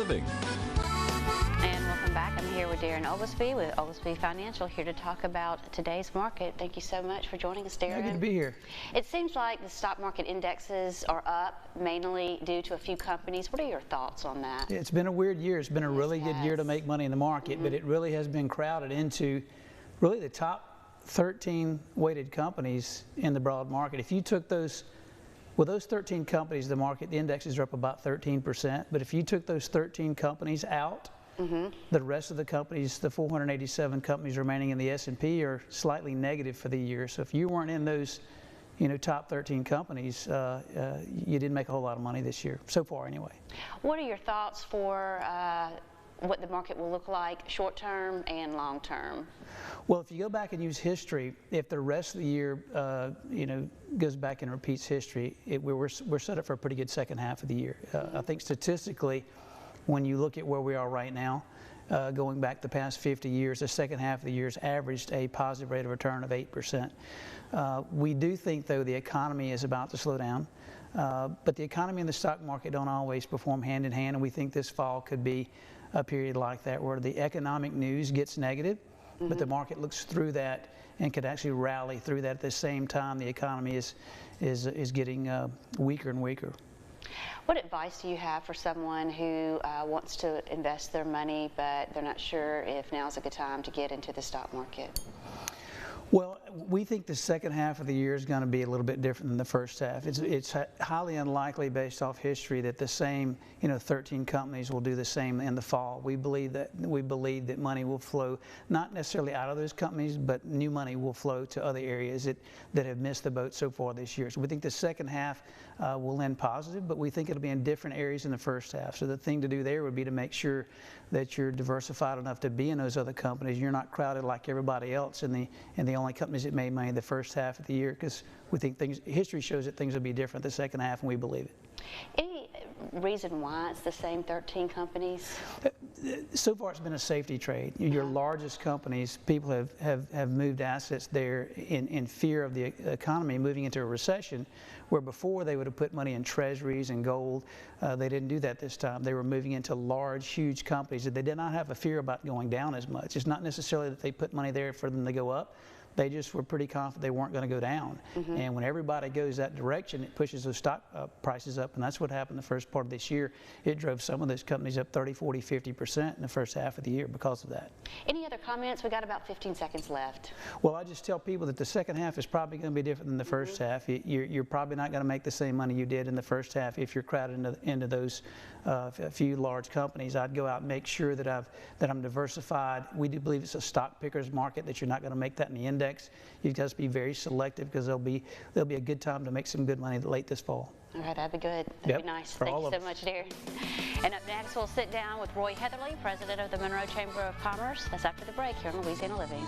Living. And welcome back. I'm here with Darren Oglesby with Oglesby Financial, here to talk about today's market. Thank you so much for joining us, Darren. Good to be here. It seems like the stock market indexes are up, mainly due to a few companies. What are your thoughts on that? It's been a weird year. It's been a really good year to make money in the market, but it really has been crowded into really the top 13 weighted companies in the broad market. If you took those, with those 13 companies, the indexes are up about 13%, but if you took those 13 companies out, the rest of the companies, the 487 companies remaining in the S&P, are slightly negative for the year. So if you weren't in those, top 13 companies, you didn't make a whole lot of money this year, so far anyway. What are your thoughts for what the market will look like short term and long term? Well, if you go back and use history, if the rest of the year, goes back and repeats history, we're set up for a pretty good second half of the year. I think statistically, when you look at where we are right now, going back the past 50 years, the second half of the year's averaged a positive rate of return of 8%. We do think, though, the economy is about to slow down, but the economy and the stock market don't always perform hand in hand, and we think this fall could be a period like that where the economic news gets negative, but the market looks through that and could actually rally through that at the same time the economy is getting weaker and weaker. What advice do you have for someone who wants to invest their money, but they're not sure if now's a good time to get into the stock market? Well, we think the second half of the year is going to be a little bit different than the first half. It's highly unlikely, based off history, that the same 13 companies will do the same in the fall. We believe that money will flow, not necessarily out of those companies, but new money will flow to other areas that have missed the boat so far this year. So we think the second half will end positive, but we think it'll be in different areas in the first half. So the thing to do there would be to make sure that you're diversified enough to be in those other companies. You're not crowded like everybody else in the only companies that made money the first half of the year, because we think history shows that things will be different the second half, and we believe it. Any reason why it's the same 13 companies? So far, it's been a safety trade. Your largest companies, people have moved assets there in fear of the economy moving into a recession, where before they would have put money in treasuries and gold. They didn't do that this time. They were moving into large, huge companies that they did not have a fear about going down as much. It's not necessarily that they put money there for them to go up. They just were pretty confident they weren't going to go down. And when everybody goes that direction, it pushes those stock prices up, and that's what happened the first part of this year. It drove some of those companies up 30, 40, 50% in the first half of the year because of that. Any other comments? We got about 15 seconds left. Well, I just tell people that the second half is probably going to be different than the first half. You're probably not going to make the same money you did in the first half if you're crowded into those few large companies. I'd go out and make sure that I'm diversified. We do believe it's a stock picker's market, that you're not going to make that in the index. You've got to be very selective, because there'll be a good time to make some good money late this fall. All right, that'd be good. That'd be nice. Thank you so much, Darren. And up next, we'll sit down with Roy Heatherly, president of the Monroe Chamber of Commerce. That's after the break here on Louisiana Living.